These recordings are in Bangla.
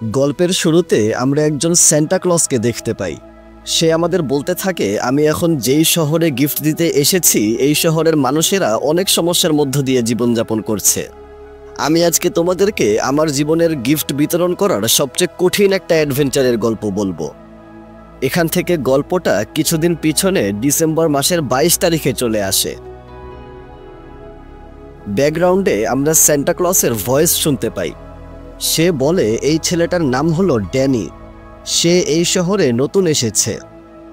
গল্পের শুরুতে আমরা একজন সান্টা ক্লজকে দেখতে পাই। সে আমাদের বলতে থাকে, আমি এখন যেই শহরে গিফট দিতে এসেছি এই শহরের মানুষেরা অনেক সমস্যার মধ্য দিয়ে জীবনযাপন করছে। আমি আজকে তোমাদেরকে আমার জীবনের গিফট বিতরণ করার সবচেয়ে কঠিন একটা অ্যাডভেঞ্চারের গল্প বলবো। এখান থেকে গল্পটা কিছুদিন পিছনে ডিসেম্বর মাসের 22 তারিখে চলে আসে। ব্যাকগ্রাউন্ডে আমরা সান্টা ক্লজের ভয়েস শুনতে পাই। সে বলে এই ছেলেটার নাম হলো ড্যানি। সে এই শহরে নতুন এসেছে,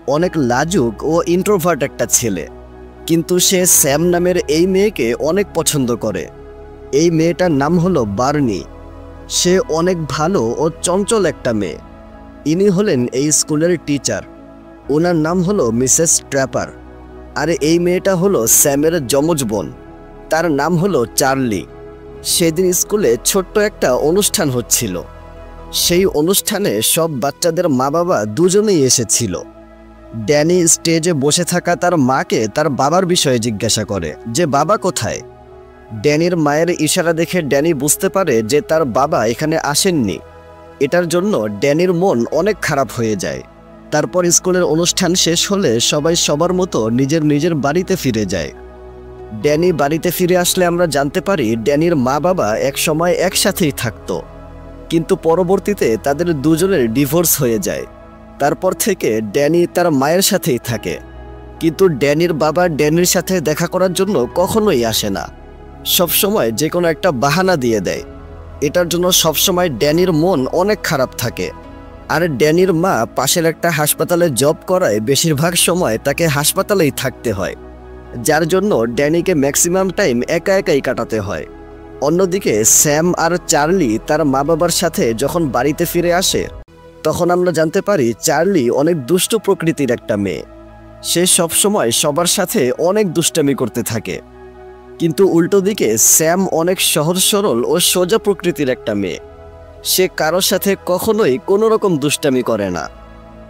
অনেক লাজুক ও ইন্ট্রোভার্ট একটা ছেলে, কিন্তু সে স্যাম নামের এই মেয়েকে অনেক পছন্দ করে। এই মেয়েটার নাম হলো বার্নি। সে অনেক ভালো ও চঞ্চল একটা মেয়ে। ইনি হলেন এই স্কুলের টিচার। ওনার নাম হলো মিসেস ট্র্যাপার। আর এই মেয়েটা হলো স্যামের যমজ বোন, তার নাম হলো চার্লি। সেদিন স্কুলে ছোট্ট একটা অনুষ্ঠান হচ্ছিল। সেই অনুষ্ঠানে সব বাচ্চাদের মা বাবা দুজনেই এসেছিল। ড্যানি স্টেজে বসে থাকা তার মাকে তার বাবার বিষয়ে জিজ্ঞাসা করে যে বাবা কোথায়। ড্যানির মায়ের ইশারা দেখে ড্যানি বুঝতে পারে যে তার বাবা এখানে আসেননি। এটার জন্য ড্যানির মন অনেক খারাপ হয়ে যায়। তারপর স্কুলের অনুষ্ঠান শেষ হলে সবাই সবার মতো নিজের নিজের বাড়িতে ফিরে যায়। ড্যানি বাড়িতে ফিরে আসলে আমরা জানতে পারি ড্যানির মা বাবা একসময় একসাথেই থাকতো, কিন্তু পরবর্তীতে তাদের দুজনের ডিভোর্স হয়ে যায়। তারপর থেকে ড্যানি তার মায়ের সাথেই থাকে, কিন্তু ড্যানির বাবা ড্যানির সাথে দেখা করার জন্য কখনোই আসে না। সবসময় যে কোনো একটা বাহানা দিয়ে দেয়। এটার জন্য সবসময় ড্যানির মন অনেক খারাপ থাকে। আর ড্যানির মা পাশের একটা হাসপাতালে জব করায় বেশিরভাগ সময় তাকে হাসপাতালেই থাকতে হয়, যার জন্য ড্যানিকে ম্যাক্সিমাম টাইম একা একাই কাটাতে হয়। অন্যদিকে স্যাম আর চার্লি তার মা বাবার সাথে যখন বাড়িতে ফিরে আসে তখন আমরা জানতে পারি চার্লি অনেক দুষ্ট প্রকৃতির একটা মেয়ে। সে সবসময় সবার সাথে অনেক দুষ্টামি করতে থাকে, কিন্তু উল্টো দিকে স্যাম অনেক সহজ সরল ও সোজা প্রকৃতির একটা মেয়ে। সে কারোর সাথে কখনোই কোনো রকম দুষ্টামি করে না।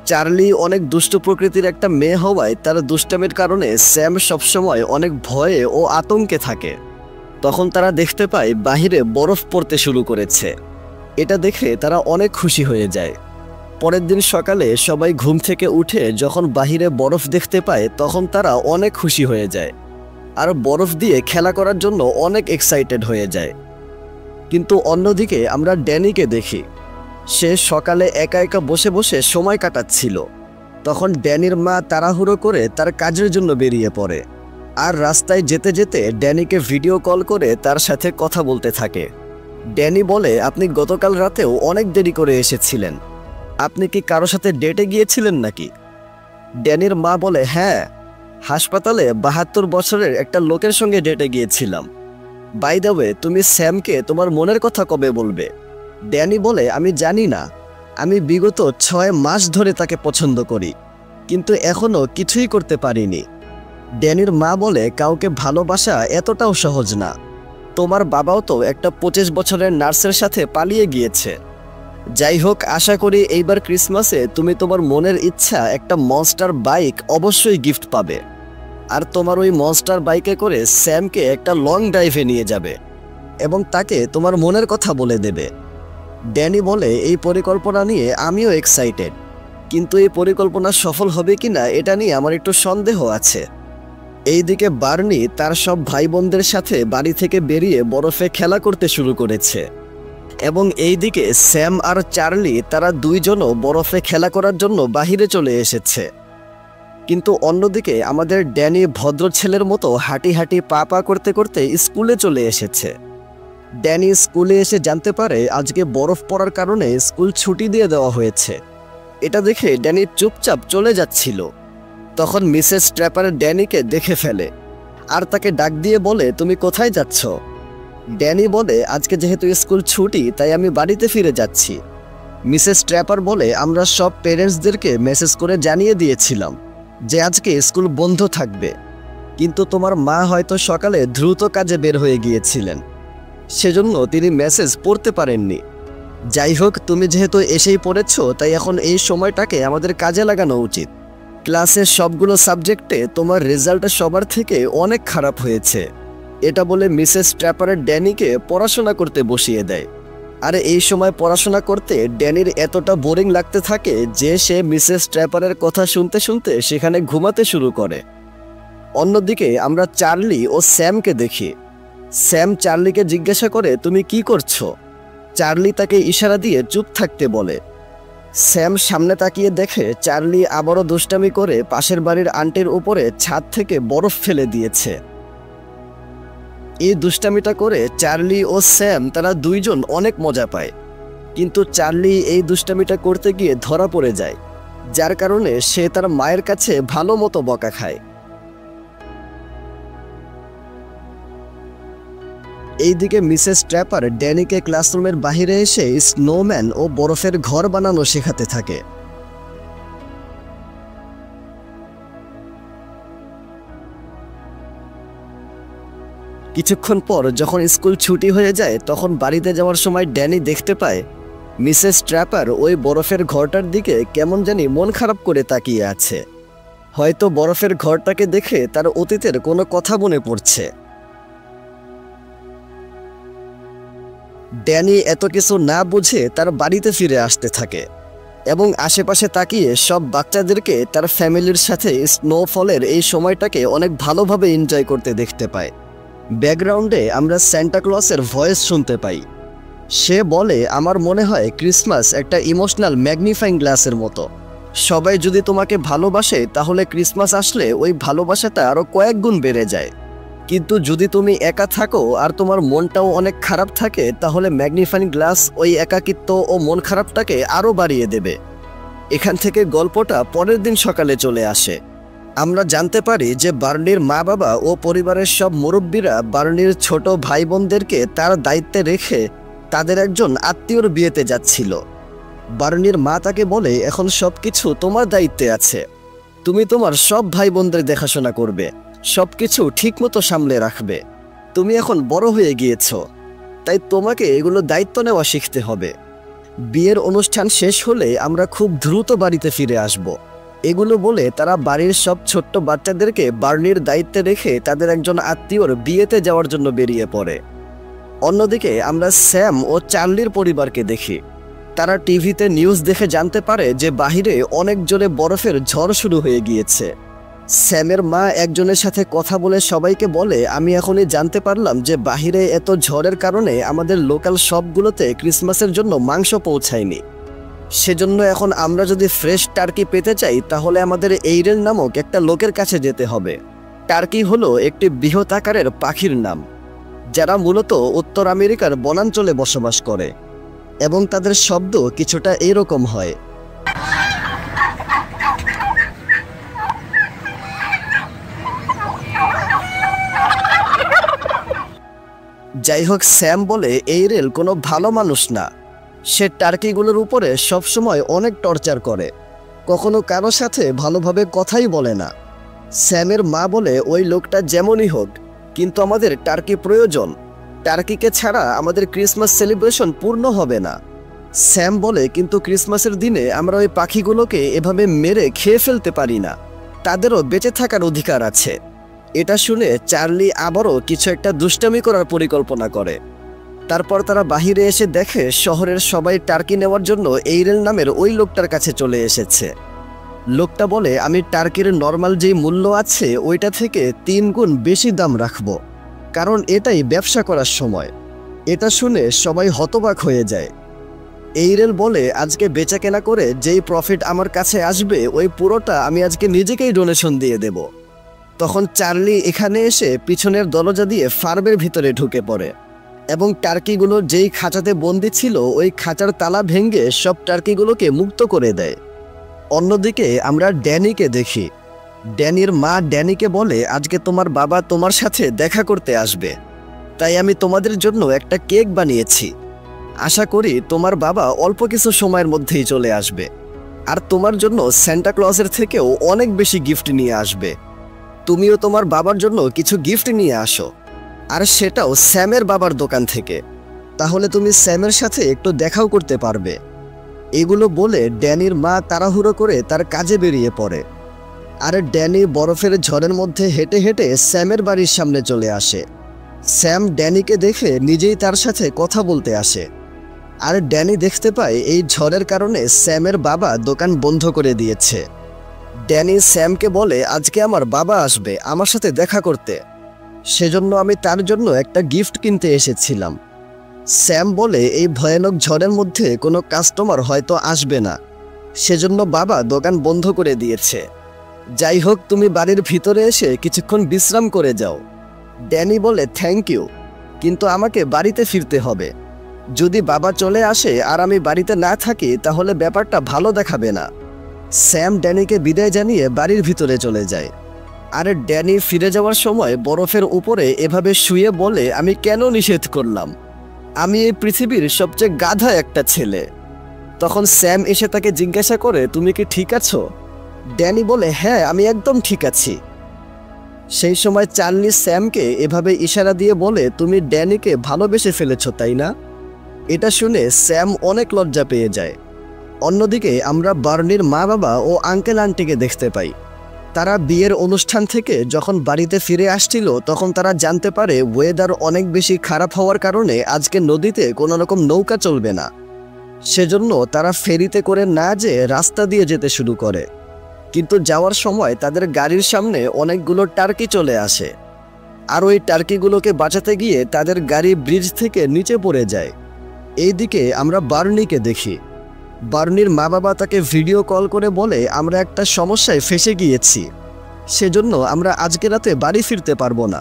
চার্লি অনেক দুষ্ট প্রকৃতির একটা মেয়ে হওয়ায় তার দুষ্টামির কারণে স্যাম সবসময় অনেক ভয়ে ও আতঙ্কে থাকে। তখন তারা দেখতে পায় বাহিরে বরফ পড়তে শুরু করেছে। এটা দেখে তারা অনেক খুশি হয়ে যায়। পরের দিন সকালে সবাই ঘুম থেকে উঠে যখন বাহিরে বরফ দেখতে পায় তখন তারা অনেক খুশি হয়ে যায় আর বরফ দিয়ে খেলা করার জন্য অনেক এক্সাইটেড হয়ে যায়। কিন্তু অন্যদিকে আমরা ড্যানিকে দেখি। সে সকালে একা একা বসে বসে সময় কাটাচ্ছিল। তখন ড্যানির মা তাড়াহুড়ো করে তার কাজের জন্য বেরিয়ে পড়ে, আর রাস্তায় যেতে যেতে ড্যানিকে ভিডিও কল করে তার সাথে কথা বলতে থাকে। ড্যানি বলে, আপনি গতকাল রাতেও অনেক দেরি করে এসেছিলেন। আপনি কি কারো সাথে ডেটে গিয়েছিলেন নাকি? ড্যানির মা বলে, হ্যাঁ, হাসপাতালে 72 বছরের একটা লোকের সঙ্গে ডেটে গিয়েছিলাম। বাই দ্য ওয়ে, তুমি স্যামকে তোমার মনের কথা কবে বলবে? ড্যানি বলে, আমি জানি না। আমি বিগত 6 মাস ধরে তাকে পছন্দ করি, কিন্তু এখনো কিছুই করতে পারিনি। ড্যানির মা বলে, কাউকে ভালোবাসা এতটাও সহজ না। তোমার বাবাও তো একটা 25 বছরের নার্সের সাথে পালিয়ে গিয়েছে। যাই হোক, আশা করি এইবার ক্রিসমাসে তুমি তোমার মনের ইচ্ছা একটা মনস্টার বাইক অবশ্যই গিফট পাবে, আর তোমার ওই মনস্টার বাইকে করে স্যামকে একটা লং ড্রাইভে নিয়ে যাবে এবং তাকে তোমার মনের কথা বলে দেবে। ড্যানি বলে, এই পরিকল্পনা নিয়ে আমিও এক্সাইটেড, কিন্তু এই পরিকল্পনা সফল হবে কিনা এটা নিয়ে আমার একটু সন্দেহ আছে। এইদিকে বার্নি তার সব ভাই বোনদের সাথে বাড়ি থেকে বেরিয়ে বরফে খেলা করতে শুরু করেছে, এবং এইদিকে স্যাম আর চার্লি তারা দুইজনও বরফে খেলা করার জন্য বাহিরে চলে এসেছে। কিন্তু অন্যদিকে আমাদের ড্যানি ভদ্র ছেলের মতো হাঁটি হাঁটি পা পা করতে করতে স্কুলে চলে এসেছে। ড্যানি স্কুলে এসে জানতে পারে আজকে বরফ পড়ার কারণে স্কুল ছুটি দিয়ে দেওয়া হয়েছে। এটা দেখে ড্যানি চুপচাপ চলে যাচ্ছিল। তখন মিসেস ট্র্যাপার ড্যানিকে দেখে ফেলে আর তাকে ডাক দিয়ে বলে, তুমি কোথায় যাচ্ছ? ড্যানি বলে, আজকে যেহেতু স্কুল ছুটি তাই আমি বাড়িতে ফিরে যাচ্ছি। মিসেস ট্র্যাপার বলে, আমরা সব পেরেন্টসদেরকে মেসেজ করে জানিয়ে দিয়েছিলাম যে আজকে স্কুল বন্ধ থাকবে, কিন্তু তোমার মা হয়তো সকালে দ্রুত কাজে বের হয়ে গিয়েছিলেন, সেজন্য তিনি মেসেজ পড়তে পারেননি। যাই হোক, তুমি যেহেতু এসেই পড়েছ তাই এখন এই সময়টাকে আমাদের কাজে লাগানো উচিত। ক্লাসের সবগুলো সাবজেক্টে তোমার রেজাল্ট সবার থেকে অনেক খারাপ হয়েছে। এটা বলে মিসেস ট্র্যাপারের ড্যানিকে পড়াশোনা করতে বসিয়ে দেয়। আর এই সময় পড়াশোনা করতে ড্যানির এতটা বোরিং লাগতে থাকে যে সে মিসেস ট্র্যাপারের কথা শুনতে শুনতে সেখানে ঘুমাতে শুরু করে। অন্যদিকে আমরা চার্লি ও স্যামকে দেখি। স্যাম চার্লিকে জিজ্ঞাসা করে, তুমি কি করছো? চার্লি তাকে ইশারা দিয়ে চুপ থাকতে বলে। স্যাম সামনে তাকিয়ে দেখে চার্লি আবারও দুষ্টামি করে পাশের বাড়ির আন্টির উপরে ছাদ থেকে বরফ ফেলে দিয়েছে। এই দুষ্টামিটা করে চার্লি ও স্যাম তারা দুইজন অনেক মজা পায়, কিন্তু চার্লি এই দুষ্টামিটা করতে গিয়ে ধরা পড়ে যায়, যার কারণে সে তার মায়ের কাছে ভালো মতো বকা খায়। এইদিকে মিসেস ট্র্যাপার ড্যানিকে ক্লাসরুমের বাহিরে এসে স্নোম্যান ও বরফের ঘর বানানো শেখাতে থাকে। কিছুক্ষণ পর যখন স্কুল ছুটি হয়ে যায় তখন বাড়িতে যাওয়ার সময় ড্যানি দেখতে পায় মিসেস ট্র্যাপার ওই বরফের ঘরটার দিকে কেমন জানি মন খারাপ করে তাকিয়ে আছে। হয়তো বরফের ঘরটাকে দেখে তার অতীতের কোনো কথা মনে পড়ছে। ড্যানি এত কিছু না বুঝে তার বাড়িতে ফিরে আসতে থাকে এবং আশেপাশে তাকিয়ে সব বাচ্চাদেরকে তার ফ্যামিলির সাথে স্নোফলের এই সময়টাকে অনেক ভালোভাবে এনজয় করতে দেখতে পায়। ব্যাকগ্রাউন্ডে আমরা সান্টা ক্লজের ভয়েস শুনতে পাই। সে বলে, আমার মনে হয় ক্রিসমাস একটা ইমোশনাল ম্যাগনিফাইং গ্লাসের মতো। সবাই যদি তোমাকে ভালোবাসে তাহলে ক্রিসমাস আসলে ওই ভালোবাসাটা আরও কয়েক গুণ বেড়ে যায়, কিন্তু যদি তুমি একা থাকো আর তোমার মনটাও অনেক খারাপ থাকে তাহলে ম্যাগনিফাইং গ্লাস ওই একাকিত্ব ও মন খারাপটাকে আরও বাড়িয়ে দেবে। এখান থেকে গল্পটা পরের দিন সকালে চলে আসে। আমরা জানতে পারি যে বার্নির মা বাবা ও পরিবারের সব মুরব্বীরা বার্নির ছোট ভাই বোনদেরকে তার দায়িত্বে রেখে তাদের একজন আত্মীয়র বিয়েতে যাচ্ছিল। বার্নির মা তাকে বলে, এখন সব কিছু তোমার দায়িত্বে আছে, তুমি তোমার সব ভাই বোনদের দেখাশোনা করবে, সব কিছু ঠিকমতো সামলে রাখবে। তুমি এখন বড় হয়ে গিয়েছ, তাই তোমাকে এগুলো দায়িত্ব নেওয়া শিখতে হবে। বিয়ের অনুষ্ঠান শেষ হলে আমরা খুব দ্রুত বাড়িতে ফিরে আসব। এগুলো বলে তারা বাড়ির সব ছোট্ট বাচ্চাদেরকে বার্নির দায়িত্বে রেখে তাদের একজন আত্মীয়র বিয়েতে যাওয়ার জন্য বেরিয়ে পড়ে। অন্যদিকে আমরা স্যাম ও চার্লির পরিবারকে দেখি। তারা টিভিতে নিউজ দেখে জানতে পারে যে বাহিরে অনেক জোরে বরফের ঝড় শুরু হয়ে গিয়েছে। স্যামের মা একজনের সাথে কথা বলে সবাইকে বলে, আমি এখনই জানতে পারলাম যে বাহিরে এত ঝড়ের কারণে আমাদের লোকাল শপগুলোতে ক্রিসমাসের জন্য মাংস পৌঁছায়নি। সেজন্য এখন আমরা যদি ফ্রেশ টার্কি পেতে চাই তাহলে আমাদের এইরেল নামক একটা লোকের কাছে যেতে হবে। টার্কি হলো একটি বৃহৎ আকারের পাখির নাম, যারা মূলত উত্তর আমেরিকার বনাঞ্চলে বসবাস করে এবং তাদের শব্দ কিছুটা এরকম হয়। যাই হোক, স্যাম বলে এইরেল কোনো ভালো মানুষ না। সে টার্কিগুলোর উপরে সবসময় অনেক টর্চার করে, কখনো কারো সাথে ভালোভাবে কথাই বলে না। স্যামের মা বলে, ওই লোকটা যেমনই হোক, কিন্তু আমাদের টার্কি প্রয়োজন। টার্কিকে ছাড়া আমাদের ক্রিসমাস সেলিব্রেশন পূর্ণ হবে না। স্যাম বলে, কিন্তু ক্রিসমাসের দিনে আমরা ওই পাখিগুলোকে এভাবে মেরে খেয়ে ফেলতে পারি না, তাদেরও বেঁচে থাকার অধিকার আছে। এটা শুনে চার্লি আবারও কিছু একটা দুষ্টামি করার পরিকল্পনা করে। তারপর তারা বাহিরে এসে দেখে শহরের সবাই টার্কি নেওয়ার জন্য এইরেল নামের ওই লোকটার কাছে চলে এসেছে। লোকটা বলে, আমি টার্কির নর্মাল যেই মূল্য আছে ওইটা থেকে 3 গুণ বেশি দাম রাখবো, কারণ এটাই ব্যবসা করার সময়। এটা শুনে সবাই হতবাক হয়ে যায়। এইরেল বলে, আজকে বেচা কেনা করে যেই প্রফিট আমার কাছে আসবে ওই পুরোটা আমি আজকে নিজেকেই ডোনেশন দিয়ে দেব। তখন চার্লি এখানে এসে পিছনের দরজা দিয়ে ফার্মের ভিতরে ঢুকে পড়ে এবং টার্কিগুলো যেই খাঁচাতে বন্দি ছিল ওই খাঁচার তালা ভেঙে সব টার্কিগুলোকে মুক্ত করে দেয়। অন্যদিকে আমরা ড্যানিকে দেখি। ড্যানির মা ড্যানিকে বলে, আজকে তোমার বাবা তোমার সাথে দেখা করতে আসবে, তাই আমি তোমাদের জন্য একটা কেক বানিয়েছি। আশা করি তোমার বাবা অল্প কিছু সময়ের মধ্যেই চলে আসবে, আর তোমার জন্য সান্টা ক্লজের থেকেও অনেক বেশি গিফট নিয়ে আসবে। তুমিও তোমার বাবার জন্য কিছু গিফট নিয়ে আসো, আর সেটাও স্যামের বাবার দোকান থেকে, তাহলে তুমি স্যামের সাথে একটু দেখাও করতে পারবে। এগুলো বলে ড্যানির মা তাড়াহুড়ো করে তার কাজে বেরিয়ে পড়ে। আর ড্যানি বরফের ঝড়ের মধ্যে হেঁটে হেঁটে স্যামের বাড়ির সামনে চলে আসে। স্যাম ড্যানিকে দেখে নিজেই তার সাথে কথা বলতে আসে। আর ড্যানি দেখতে পায় এই ঝড়ের কারণে স্যামের বাবা দোকান বন্ধ করে দিয়েছে। ড্যানি স্যামকে বলে, আজকে আমার বাবা আসবে আমার সাথে দেখা করতে, সেজন্য আমি তার জন্য একটা গিফট কিনতে এসেছিলাম। স্যাম বলে, এই ভয়ানক ঝড়ের মধ্যে কোনো কাস্টমার হয়তো আসবে না, সেজন্য বাবা দোকান বন্ধ করে দিয়েছে। যাই হোক, তুমি বাড়ির ভিতরে এসে কিছুক্ষণ বিশ্রাম করে যাও। ড্যানি বলে, থ্যাংক ইউ, কিন্তু আমাকে বাড়িতে ফিরতে হবে। যদি বাবা চলে আসে আর আমি বাড়িতে না থাকি তাহলে ব্যাপারটা ভালো দেখাবে না। স্যাম ড্যানিকে বিদায় জানিয়ে বাড়ির ভিতরে চলে যায়। আর ড্যানি ফিরে যাওয়ার সময় বরফের উপরে এভাবে শুয়ে বলে, আমি কেন নিষেধ করলাম, আমি এই পৃথিবীর সবচেয়ে গাধা একটা ছেলে। তখন স্যাম এসে তাকে জিজ্ঞাসা করে, তুমি কি ঠিক আছো? ড্যানি বলে, হ্যাঁ, আমি একদম ঠিক আছি। সেই সময় চার্লি স্যামকে এভাবে ইশারা দিয়ে বলে, তুমি ড্যানিকে ভালোবেসে ফেলেছ তাই না? এটা শুনে স্যাম অনেক লজ্জা পেয়ে যায়। অন্যদিকে আমরা বার্নির মা বাবা ও আঙ্কেল আন্টিকে দেখতে পাই। তারা বিয়ের অনুষ্ঠান থেকে যখন বাড়িতে ফিরে আসছিল তখন তারা জানতে পারে ওয়েদার অনেক বেশি খারাপ হওয়ার কারণে আজকে নদীতে কোনো রকম নৌকা চলবে না। সেজন্য তারা ফেরিতে করে না যেয়ে রাস্তা দিয়ে যেতে শুরু করে। কিন্তু যাওয়ার সময় তাদের গাড়ির সামনে অনেকগুলো টার্কি চলে আসে, আর ওই টার্কিগুলোকে বাঁচাতে গিয়ে তাদের গাড়ি ব্রিজ থেকে নিচে পড়ে যায়। এইদিকে আমরা বার্নিকে দেখি। বার্নির মা বাবা তাকে ভিডিও কল করে বলে, আমরা একটা সমস্যায় ফেঁসে গিয়েছি, সেজন্য আমরা আজকে রাতে বাড়ি ফিরতে পারবো না।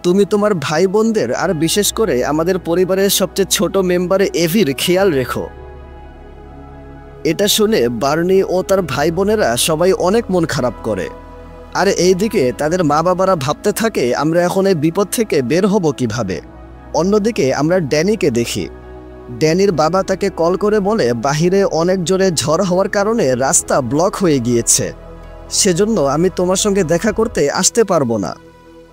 তুমি তোমার ভাই বোনদের আর বিশেষ করে আমাদের পরিবারের সবচেয়ে ছোট মেম্বারে এভির খেয়াল রেখো। এটা শুনে বার্নি ও তার ভাই বোনেরা সবাই অনেক মন খারাপ করে। আর এইদিকে তাদের মা বাবারা ভাবতে থাকে, আমরা এখন এই বিপদ থেকে বের হব কিভাবে। অন্যদিকে আমরা ড্যানিকে দেখি। ড্যানির বাবা তাকে কল করে বলে, বাহিরে অনেক জোরে ঝড় হওয়ার কারণে রাস্তা ব্লক হয়ে গিয়েছে, সেজন্য আমি তোমার সঙ্গে দেখা করতে আসতে পারবো না।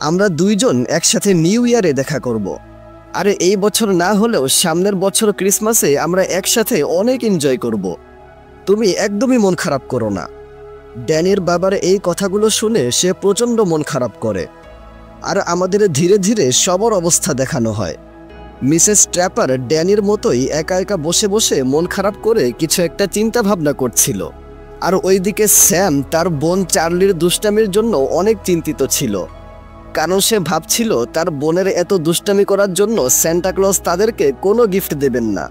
আমরা দুইজন একসাথে নিউ ইয়ারে দেখা করব। আরে এই বছর না হলেও সামনের বছর ক্রিসমাসে আমরা একসাথে অনেক এনজয় করব। তুমি একদমই মন খারাপ করো না। ড্যানির বাবার এই কথাগুলো শুনে সে প্রচণ্ড মন খারাপ করে। আর আমাদের ধীরে ধীরে সবার অবস্থা দেখানো হয়। মিসেস ট্র্যাপার ড্যানির মতোই একা একা বসে বসে মন খারাপ করে কিছু একটা চিন্তা ভাবনা করছিল। আর ওইদিকে স্যাম তার বোন চার্লির দুষ্টামির জন্য অনেক চিন্তিত ছিল, কারণ সে ভাবছিল তার বোনের এত দুষ্টামি করার জন্য সান্টা ক্লজ তাদেরকে কোনো গিফট দেবেন না।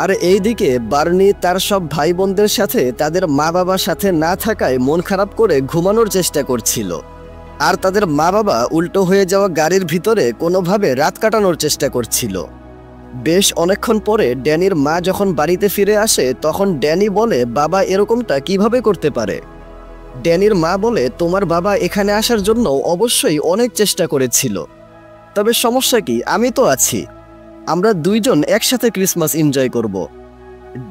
আর এইদিকে বার্নি তার সব ভাই বোনদের সাথে তাদের মা বাবার সাথে না থাকায় মন খারাপ করে ঘুমানোর চেষ্টা করছিল। আর তাদের মা বাবা উল্টো হয়ে যাওয়া গাড়ির ভিতরে কোনোভাবে রাত কাটানোর চেষ্টা করছিল। বেশ অনেকক্ষণ পরে ড্যানির মা যখন বাড়িতে ফিরে আসে তখন ড্যানি বলে, বাবা এরকমটা কিভাবে করতে পারে? ড্যানির মা বলে, তোমার বাবা এখানে আসার জন্য অবশ্যই অনেক চেষ্টা করেছিল, তবে সমস্যা কি, আমি তো আছি, আমরা দুইজন একসাথে ক্রিসমাস এনজয় করব।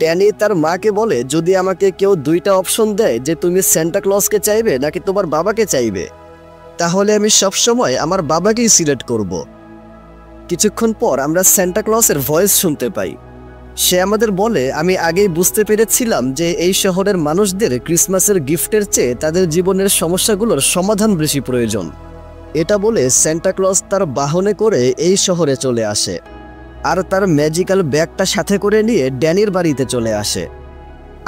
ড্যানি তার মাকে বলে, যদি আমাকে কেউ দুইটা অপশন দেয় যে তুমি সান্টা ক্লজকে চাইবে নাকি তোমার বাবাকে চাইবে, তাহলে আমি সবসময় আমার বাবাকেই সিলেক্ট করব। কিছুক্ষণ পর আমরা সান্টা ক্লজের ভয়েস শুনতে পাই। সে আমাদের বলে, আমি আগেই বুঝতে পেরেছিলাম যে এই শহরের মানুষদের ক্রিসমাসের গিফটের চেয়ে তাদের জীবনের সমস্যাগুলোর সমাধান বেশি প্রয়োজন। এটা বলে সান্টা ক্লজ তার বাহনে করে এই শহরে চলে আসে, আর তার ম্যাজিক্যাল ব্যাগটা সাথে করে নিয়ে ড্যানির বাড়িতে চলে আসে।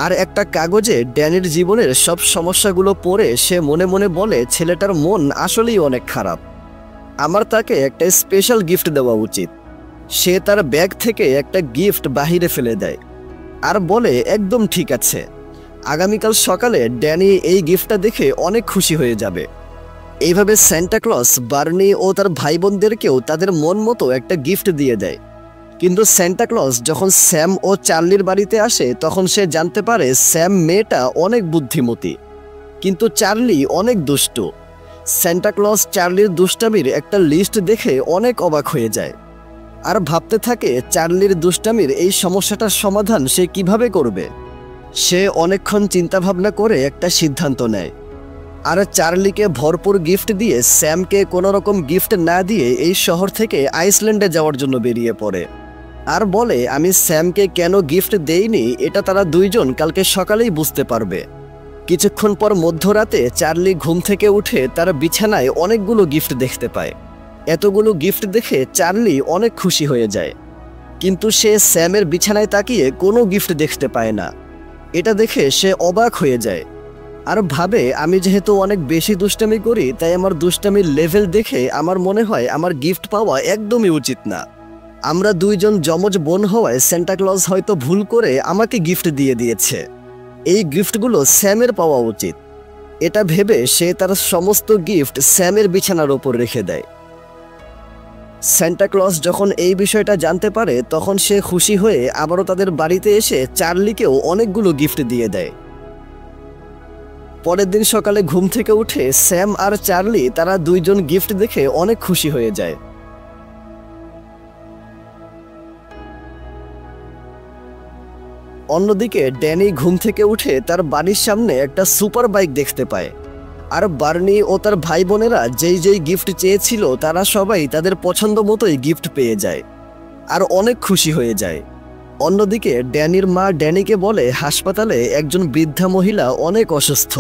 আর একটা কাগজে ড্যানির জীবনের সব সমস্যাগুলো পড়ে সে মনে মনে বলে, ছেলেটার মন আসলেই অনেক খারাপ, আমার তাকে একটা স্পেশাল গিফট দেওয়া উচিত। সে তার ব্যাগ থেকে একটা গিফট বাহিরে ফেলে দেয় আর বলে, একদম ঠিক আছে, আগামীকাল সকালে ড্যানি এই গিফটটা দেখে অনেক খুশি হয়ে যাবে। এইভাবে সান্টা ক্লজ বার্নি ও তার ভাই বোনদেরকেও তাদের মন মতো একটা গিফট দিয়ে দেয়। কিন্তু সান্টা ক্লজ যখন স্যাম ও চার্লির বাড়িতে আসে তখন সে জানতে পারে স্যাম মেয়েটা অনেক বুদ্ধিমতী, কিন্তু চার্লি অনেক দুষ্টু। সান্টা ক্লজ চার্লির দুষ্টামির একটা লিস্ট দেখে অনেক অবাক হয়ে যায় আর ভাবতে থাকে চার্লির দুষ্টামির এই সমস্যাটার সমাধান সে কিভাবে করবে। সে অনেকক্ষণ চিন্তাভাবনা করে একটা সিদ্ধান্ত নেয় আর চার্লিকে ভরপুর গিফট দিয়ে স্যামকে কোনো রকম গিফট না দিয়ে এই শহর থেকে আইসল্যান্ডে যাওয়ার জন্য বেরিয়ে পড়ে আর বলে, আমি স্যামকে কেন গিফট দেইনি এটা তারা দুইজন কালকে সকালেই বুঝতে পারবে। কিছুক্ষণ পর মধ্যরাতে চার্লি ঘুম থেকে উঠে তার বিছানায় অনেকগুলো গিফট দেখতে পায়। এতগুলো গিফট দেখে চার্লি অনেক খুশি হয়ে যায় কিন্তু সে স্যামের বিছানায় তাকিয়ে কোনো গিফট দেখতে পায় না। এটা দেখে সে অবাক হয়ে যায় আর ভাবে, আমি যেহেতু অনেক বেশি দুষ্টামি করি, তাই আমার দুষ্টামির লেভেল দেখে আমার মনে হয় আমার গিফট পাওয়া একদমই উচিত না। আমরা দুইজন যমজ বোন হওয়ায় সান্টা ক্লজ হয়তো ভুল করে আমাকে গিফট দিয়ে দিয়েছে। এই গিফটগুলো স্যামের পাওয়া উচিত। এটা ভেবে সে তার সমস্ত গিফট স্যামের বিছানার ওপর রেখে দেয়। সান্টা ক্লজ যখন এই বিষয়টা জানতে পারে, তখন সে খুশি হয়ে আবারও তাদের বাড়িতে এসে চার্লিকেও অনেকগুলো গিফট দিয়ে দেয়। পরের দিন সকালে ঘুম থেকে উঠে স্যাম আর চার্লি তারা দুইজন গিফট দেখে অনেক খুশি হয়ে যায়। অন্যদিকে ড্যানি ঘুম থেকে উঠে তার বাড়ির সামনে একটা সুপার বাইক দেখতে পায়। আর বার্নি ও তার ভাই বোনেরা যেই যেই গিফট চেয়েছিল তারা সবাই তাদের পছন্দ মতোই গিফট পেয়ে যায় আর অনেক খুশি হয়ে যায়। অন্যদিকে ড্যানির মা ড্যানিকে বলে হাসপাতালে একজন বৃদ্ধা মহিলা অনেক অসুস্থ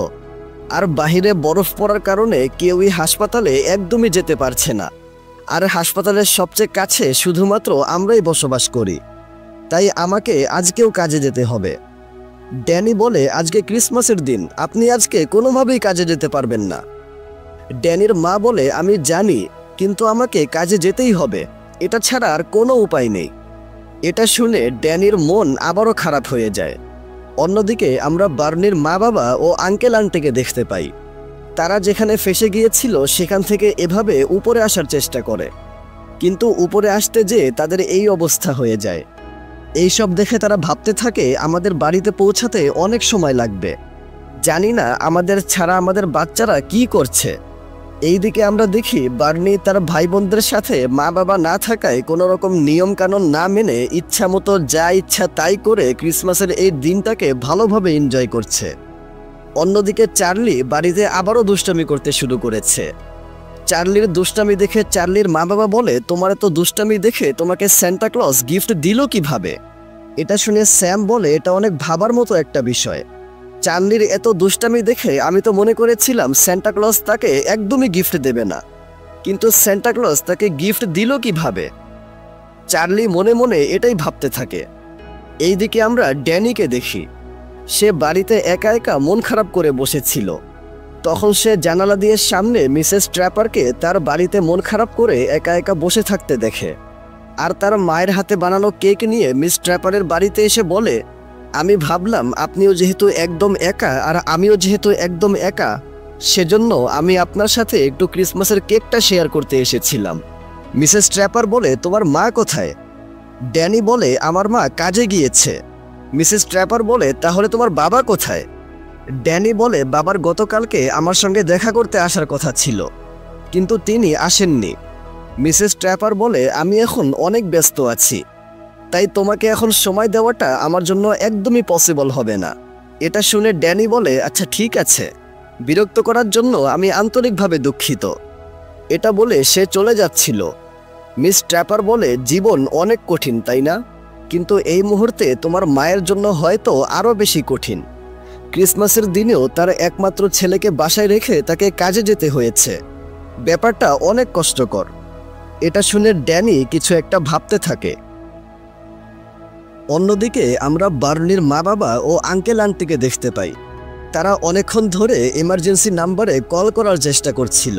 আর বাহিরে বরফ পড়ার কারণে কেউই হাসপাতালে একদমই যেতে পারছে না। আর হাসপাতালের সবচেয়ে কাছে শুধুমাত্র আমরাই বসবাস করি, তাই আমাকে আজকেও কাজে যেতে হবে। ড্যানি বলে, আজকে ক্রিসমাসের দিন, আপনি আজকে কোনোভাবেই কাজে যেতে পারবেন না। ড্যানির মা বলে, আমি জানি, কিন্তু আমাকে কাজে যেতেই হবে, এটা ছাড়া আর কোনো উপায় নেই। এটা শুনে ড্যানির মন আবারও খারাপ হয়ে যায়। অন্যদিকে আমরা বার্নির মা বাবা ও আঙ্কেল আন্টিকে দেখতে পাই। তারা যেখানে ফেসে গিয়েছিল সেখান থেকে এভাবে উপরে আসার চেষ্টা করে, কিন্তু উপরে আসতে যেয়ে তাদের এই অবস্থা হয়ে যায়। এইসব দেখে তারা ভাবতে থাকে আমাদের বাড়িতে পৌঁছাতে অনেক সময় লাগবে, জানি না আমাদের ছাড়া আমাদের বাচ্চারা কি করছে। এইদিকে আমরা দেখি বার্নি তার ভাই বোনদের সাথে মা বাবা না থাকায় কোনো রকম নিয়ম কানুন না মেনে ইচ্ছা মতো যা ইচ্ছা তাই করে ক্রিসমাসের এই দিনটাকে ভালোভাবে এনজয় করছে। অন্যদিকে চার্লি বাড়িতে আবারও দুষ্টামি করতে শুরু করেছে। চার্লির দুষ্টামি দেখে চার্লির মা বাবা বলে, তোমার এত দুষ্টামি দেখে তোমাকে সান্টা ক্লজ গিফট দিল কিভাবে? এটা শুনে স্যাম বলে, এটা অনেক ভাবার মতো একটা বিষয়। চার্লির এত দুষ্টামি দেখে আমি তো মনে করেছিলাম সান্টা ক্লজ তাকে একদমই গিফট দেবে না, কিন্তু সান্টা ক্লজ তাকে গিফট দিল কিভাবে? চার্লি মনে মনে এটাই ভাবতে থাকে। এইদিকে আমরা ড্যানিকে দেখি। সে বাড়িতে একা একা মন খারাপ করে বসেছিল। তখন সে জানালা দিয়ে সামনে মিসেস ট্র্যাপারকে তার বাড়িতে মন খারাপ করে একা একা বসে থাকতে দেখে। আর তার মায়ের হাতে বানানো কেক নিয়ে মিস ট্র্যাপারের বাড়িতে এসে বলে, আমি ভাবলাম আপনিও যেহেতু একদম একা আর আমিও যেহেতু একদম একা, সেজন্য আমি আপনার সাথে একটু ক্রিসমাসের কেকটা শেয়ার করতে এসেছিলাম। মিসেস ট্র্যাপার বলে, তোমার মা কোথায়? ড্যানি বলে, আমার মা কাজে গিয়েছে। মিসেস ট্র্যাপার বলে, তাহলে তোমার বাবা কোথায়? ড্যানি বলে, বাবার গতকালকে আমার সঙ্গে দেখা করতে আসার কথা ছিল, কিন্তু তিনি আসেননি। মিসেস ট্র্যাপার বলে, আমি এখন অনেক ব্যস্ত আছি, তাই তোমাকে এখন সময় দেওয়াটা আমার জন্য একদমই পসিবল হবে না। এটা শুনে ড্যানি বলে, আচ্ছা ঠিক আছে, বিরক্ত করার জন্য আমি আন্তরিকভাবে দুঃখিত। এটা বলে সে চলে যাচ্ছিল। মিস ট্র্যাপার বলে, জীবন অনেক কঠিন তাই না? কিন্তু এই মুহূর্তে তোমার মায়ের জন্য হয়তো আরও বেশি কঠিন। ক্রিসমাসের দিনেও তার একমাত্র ছেলেকে বাসায় রেখে তাকে কাজে যেতে হয়েছে। ব্যাপারটা অনেক কষ্টকর। এটা শুনে ড্যানি কিছু একটা ভাবতে থাকে। অন্যদিকে আমরা বার্নির মা বাবা ও আঙ্কেল আন্টিকে দেখতে পাই। তারা অনেকক্ষণ ধরে এমার্জেন্সি নাম্বারে কল করার চেষ্টা করছিল,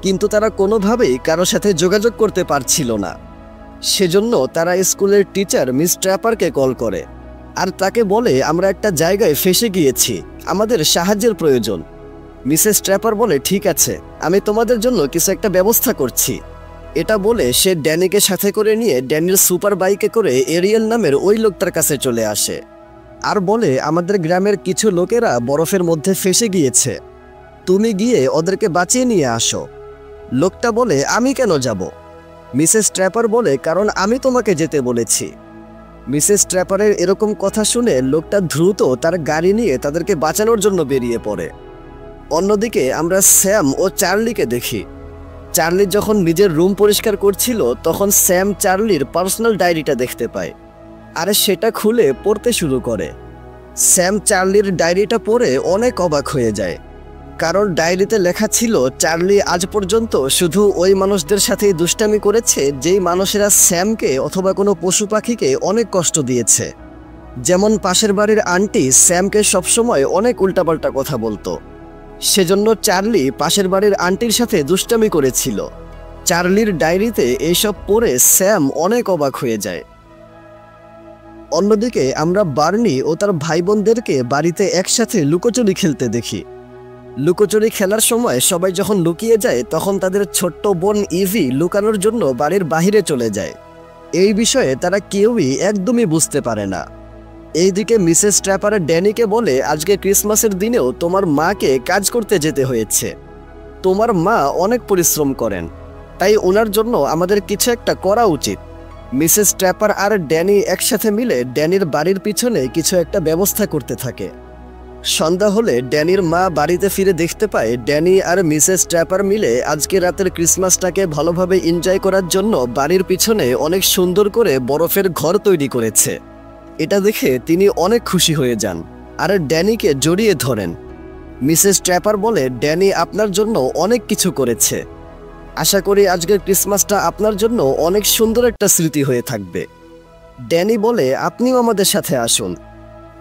কিন্তু তারা কোনোভাবেই কারো সাথে যোগাযোগ করতে পারছিল না। সেজন্য তারা স্কুলের টিচার মিস ট্র্যাপারকে কল করে আর তাকে বলে, আমরা একটা জায়গায় ফেসে গিয়েছি, আমাদের সাহায্যের প্রয়োজন। মিসেস ট্র্যাপার বলে, ঠিক আছে, আমি তোমাদের জন্য কিছু একটা ব্যবস্থা করছি। এটা বলে সে ড্যানিকে সাথে করে নিয়ে ড্যানির সুপার বাইকে করে এরিয়েল নামের ওই লোকটার কাছে চলে আসে আর বলে, আমাদের গ্রামের কিছু লোকেরা বরফের মধ্যে ফেসে গিয়েছে, তুমি গিয়ে ওদেরকে বাঁচিয়ে নিয়ে আসো। লোকটা বলে, আমি কেন যাব? মিসেস ট্র্যাপার বলে, কারণ আমি তোমাকে যেতে বলেছি। মিসেস ট্র্যাপারের এরকম কথা শুনে লোকটা দ্রুত তার গাড়ি নিয়ে তাদেরকে বাঁচানোর জন্য বেরিয়ে পড়ে। অন্যদিকে আমরা স্যাম ও চার্লিকে দেখি। চার্লি যখন নিজের রুম পরিষ্কার করছিল তখন স্যাম চার্লির পার্সোনাল ডায়েরিটা দেখতে পায় আর সেটা খুলে পড়তে শুরু করে। স্যাম চার্লির ডায়েরিটা পড়ে অনেক অবাক হয়ে যায়। কারণ ডায়েরিতে লেখা ছিল চার্লি আজ পর্যন্ত শুধু ওই মানুষদের সাথেই দুষ্টামি করেছে যেই মানুষেরা স্যামকে অথবা কোনো পশু পাখিকে অনেক কষ্ট দিয়েছে। যেমন পাশের বাড়ির আন্টি স্যামকে সবসময় অনেক উল্টাপাল্টা কথা বলতো, সেজন্য চার্লি পাশের বাড়ির আন্টির সাথে দুষ্টামি করেছিল। চার্লির ডায়েরিতে এইসব পড়ে স্যাম অনেক অবাক হয়ে যায়। অন্যদিকে আমরা বার্নি ও তার ভাই বোনদেরকে বাড়িতে একসাথে লুকোচুরি খেলতে দেখি। লুকোচুরি খেলার সময় সবাই যখন লুকিয়ে যায় তখন তাদের ছোট্ট বোন ইভি লুকানোর জন্য বাড়ির বাহিরে চলে যায়। এই বিষয়ে তারা কেউই একদমই বুঝতে পারে না। এইদিকে মিসেস ট্র্যাপার ড্যানিকে বলে, আজকে ক্রিসমাসের দিনেও তোমার মাকে কাজ করতে যেতে হয়েছে। তোমার মা অনেক পরিশ্রম করেন, তাই ওনার জন্য আমাদের কিছু একটা করা উচিত। মিসেস ট্র্যাপার আর ড্যানি একসাথে মিলে ড্যানির বাড়ির পিছনে কিছু একটা ব্যবস্থা করতে থাকে। সন্ধ্যা হলে ড্যানির মা বাড়িতে ফিরে দেখতে পায় ড্যানি আর মিসেস ট্র্যাপার মিলে আজকে রাতের ক্রিসমাসটাকে ভালোভাবে এনজয় করার জন্য বাড়ির পিছনে অনেক সুন্দর করে বরফের ঘর তৈরি করেছে। এটা দেখে তিনি অনেক খুশি হয়ে যান আর ড্যানিকে জড়িয়ে ধরেন। মিসেস ট্র্যাপার বলে, ড্যানি আপনার জন্য অনেক কিছু করেছে। আশা করি আজকের ক্রিসমাসটা আপনার জন্য অনেক সুন্দর একটা স্মৃতি হয়ে থাকবে। ড্যানি বলে, আপনিও আমাদের সাথে আসুন।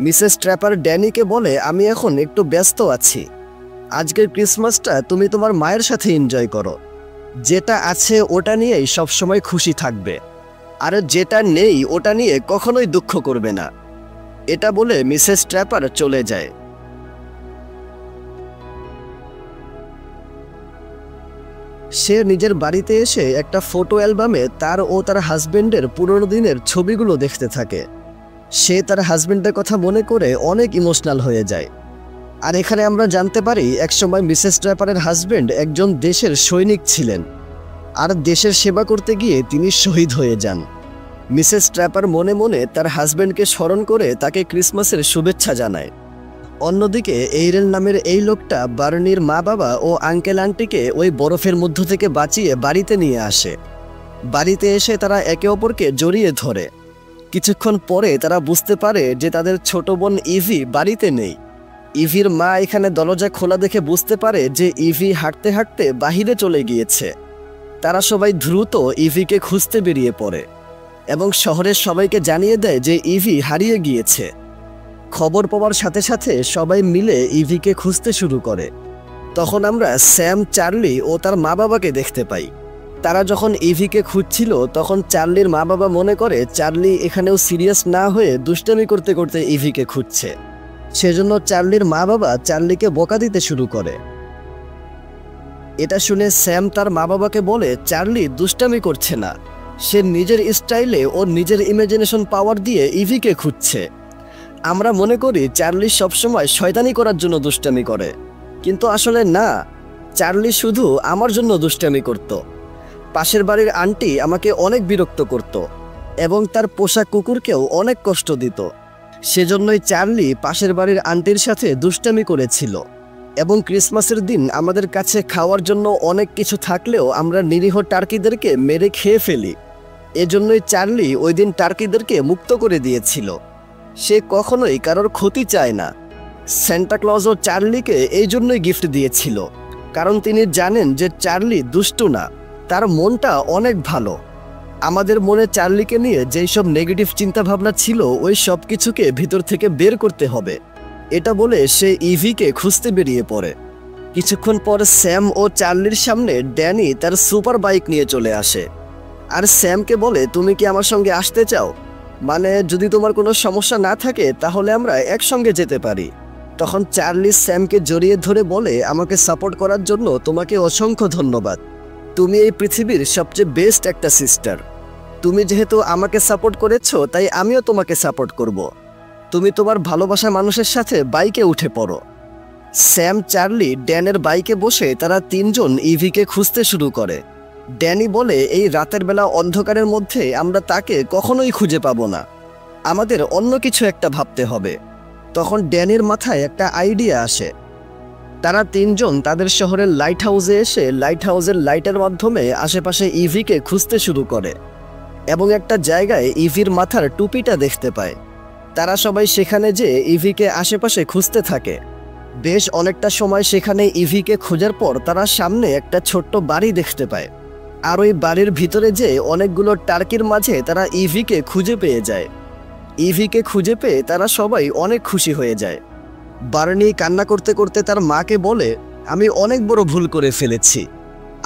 মিসেস ট্র্যাপার ড্যানিকে বলে, আমি এখন একটু ব্যস্ত আছি। আজকের ক্রিসমাসটা তুমি তোমার মায়ের সাথে এনজয় করো। যেটা আছে ওটা নিয়েই সবসময় খুশি থাকবে, আর যেটা নেই ওটা নিয়ে কখনোই দুঃখ করবে না। এটা বলে মিসেস ট্র্যাপার চলে যায়। সে নিজের বাড়িতে এসে একটা ফটো অ্যালবামে তার ও তার হাজবেন্ডের পুরনো দিনের ছবিগুলো দেখতে থাকে। সে তার হাজবেন্ডের কথা মনে করে অনেক ইমোশনাল হয়ে যায়। আর এখানে আমরা জানতে পারি একসময় মিসেস ট্র্যাপারের হাজবেন্ড একজন দেশের সৈনিক ছিলেন, আর দেশের সেবা করতে গিয়ে তিনি শহীদ হয়ে যান। মিসেস ট্র্যাপার মনে মনে তার হাজবেন্ডকে স্মরণ করে তাকে ক্রিসমাসের শুভেচ্ছা জানায়। অন্যদিকে এইরেল নামের এই লোকটা বার্নির মা বাবা ও আঙ্কেল আন্টিকে ওই বরফের মধ্য থেকে বাঁচিয়ে বাড়িতে নিয়ে আসে। বাড়িতে এসে তারা একে অপরকে জড়িয়ে ধরে। কিছুক্ষণ পরে তারা বুঝতে পারে যে তাদের ছোট বোন ইভি বাড়িতে নেই। ইভির মা এখানে দরজা খোলা দেখে বুঝতে পারে যে ইভি হাঁটতে হাঁটতে বাহিরে চলে গিয়েছে। তারা সবাই দ্রুত ইভিকে খুঁজতে বেরিয়ে পড়ে এবং শহরের সবাইকে জানিয়ে দেয় যে ইভি হারিয়ে গিয়েছে। খবর পাওয়ার সাথে সাথে সবাই মিলে ইভিকে খুঁজতে শুরু করে। তখন আমরা স্যাম, চার্লি ও তার মা বাবাকে দেখতে পাই। তারা যখন ইভিকে খুঁজছিল তখন চার্লির মা বাবা মনে করে চার্লি এখানেও সিরিয়াস না হয়ে দুষ্টামি করতে করতে ইভিকে খুঁজছে। সেজন্য চার্লির মা বাবা চার্লিকে বকা দিতে শুরু করে। এটা শুনে স্যাম তার মা বাবাকে বলে, চার্লি দুষ্টামি করছে না, সে নিজের স্টাইলে ও নিজের ইমাজিনেশন পাওয়ার দিয়ে ইভিকে খুঁজছে। আমরা মনে করি চার্লি সবসময় শয়তানি করার জন্য দুষ্টামি করে, কিন্তু আসলে না, চার্লি শুধু আমার জন্য দুষ্টামি করত। পাশের বাড়ির আন্টি আমাকে অনেক বিরক্ত করত এবং তার পোষা কুকুরকেও অনেক কষ্ট দিত। সেজন্যই চার্লি পাশের বাড়ির আন্টির সাথে দুষ্টামি করেছিল। এবং ক্রিসমাসের দিন আমাদের কাছে খাওয়ার জন্য অনেক কিছু থাকলেও আমরা নিরীহ টার্কিদেরকে মেরে খেয়ে ফেলি। এজন্যই চার্লি ওই দিন টার্কিদেরকে মুক্ত করে দিয়েছিল। সে কখনোই কারোর ক্ষতি চায় না। সান্টা ক্লজও চার্লিকে এই জন্যই গিফট দিয়েছিল, কারণ তিনি জানেন যে চার্লি দুষ্টু না, তার মনটা অনেক ভালো। আমাদের মনে চার্লিকে নিয়ে যেই সব নেগেটিভ চিন্তাভাবনা ছিল ওই সব কিছুকে ভিতর থেকে বের করতে হবে। এটা বলে সে ইভিকে খুঁজতে বেরিয়ে পড়ে। কিছুক্ষণ পর স্যাম ও চার্লির সামনে ড্যানি তার সুপার বাইক নিয়ে চলে আসে আর স্যামকে বলে, তুমি কি আমার সঙ্গে আসতে চাও? মানে যদি তোমার কোনো সমস্যা না থাকে তাহলে আমরা একসঙ্গে যেতে পারি। তখন চার্লি স্যামকে জড়িয়ে ধরে বলে, আমাকে সাপোর্ট করার জন্য তোমাকে অসংখ্য ধন্যবাদ। তুমি এই পৃথিবীর সবচেয়ে বেস্ট একটা সিস্টার। তুমি যেহেতু আমাকে সাপোর্ট করেছো তাই আমিও তোমাকে সাপোর্ট করব। তুমি তোমার ভালোবাসা মানুষের সাথে বাইকে উঠে পড়ো। স্যাম, চার্লি ড্যানের বাইকে বসে তারা তিনজন ইভিকে খুঁজতে শুরু করে। ড্যানি বলে, এই রাতের বেলা অন্ধকারের মধ্যে আমরা তাকে কখনোই খুঁজে পাবো না, আমাদের অন্য কিছু একটা ভাবতে হবে। তখন ড্যানির মাথায় একটা আইডিয়া আসে। তারা তিনজন তাদের শহরের লাইট হাউসে এসে লাইট হাউসের লাইটের মাধ্যমে আশেপাশে ইভিকে খুঁজতে শুরু করে এবং একটা জায়গায় ইভির মাথার টুপিটা দেখতে পায়। তারা সবাই সেখানে যেয়ে ইভিকে আশেপাশে খুঁজতে থাকে। বেশ অনেকটা সময় সেখানে ইভিকে খোঁজার পর তারা সামনে একটা ছোট্ট বাড়ি দেখতে পায়। আর ওই বাড়ির ভিতরে যে অনেকগুলো টার্কির মাঝে তারা ইভিকে খুঁজে পেয়ে যায়। ইভিকে খুঁজে পেয়ে তারা সবাই অনেক খুশি হয়ে যায়। বার্নি কান্না করতে করতে তার মাকে বলে, আমি অনেক বড় ভুল করে ফেলেছি,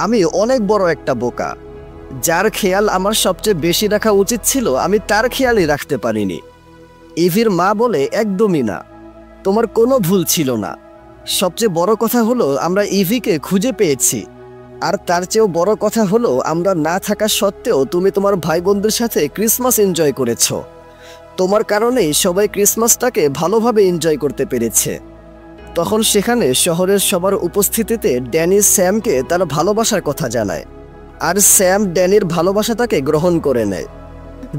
আমি অনেক বড় একটা বোকা। যার খেয়াল আমার সবচেয়ে বেশি রাখা উচিত ছিল আমি তার খেয়ালই রাখতে পারিনি। ইভির মা বলে, একদমই না, তোমার কোনো ভুল ছিল না। সবচেয়ে বড় কথা হলো আমরা ইভিকে খুঁজে পেয়েছি, আর তার চেয়েও বড় কথা হলো আমরা না থাকা সত্ত্বেও তুমি তোমার ভাই বোনদের সাথে ক্রিসমাস এনজয় করেছো। তোমার কারণেই সবাই ক্রিসমাসটাকে ভালোভাবে এনজয় করতে পেরেছে। তখন সেখানে শহরের সবার উপস্থিতিতে ড্যানি স্যামকে তার ভালোবাসার কথা জানায়, আর স্যাম ড্যানির ভালোবাসাটাকে গ্রহণ করে নেয়।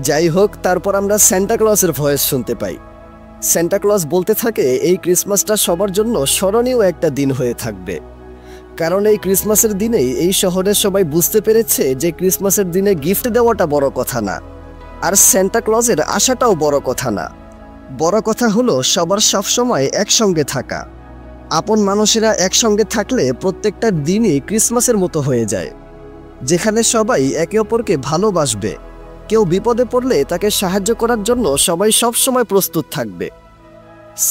যাই হোক, তারপর আমরা সান্টা ক্লজের ভয়েস শুনতে পাই। সান্টা ক্লজ বলতে থাকে এই ক্রিসমাসটা সবার জন্য স্মরণীয় একটা দিন হয়ে থাকবে, কারণ এই ক্রিসমাসের দিনেই এই শহরের সবাই বুঝতে পেরেছে যে ক্রিসমাসের দিনে গিফট দেওয়াটা বড় কথা না, আর সান্টা ক্লজের আসাটাও বড় কথা না। বড় কথা হলো সবার সবসময় একসঙ্গে থাকা। আপন মানুষেরা একসঙ্গে থাকলে প্রত্যেকটা দিনই ক্রিসমাসের মতো হয়ে যায়, যেখানে সবাই একে অপরকে ভালোবাসবে। কেউ বিপদে পড়লে তাকে সাহায্য করার জন্য সবাই সবসময় প্রস্তুত থাকবে।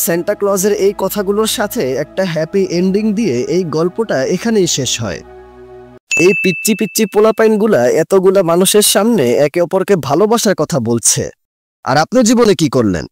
সান্টা ক্লজের এই কথাগুলোর সাথে একটা হ্যাপি এন্ডিং দিয়ে এই গল্পটা এখানেই শেষ হয়। এই পিচ্চি পিচ্চি পোলাপাইনগুলা এতগুলা মানুষের সামনে একে অপরকে ভালোবাসার কথা বলছে, আর আপনার জীবনে কি করলেন?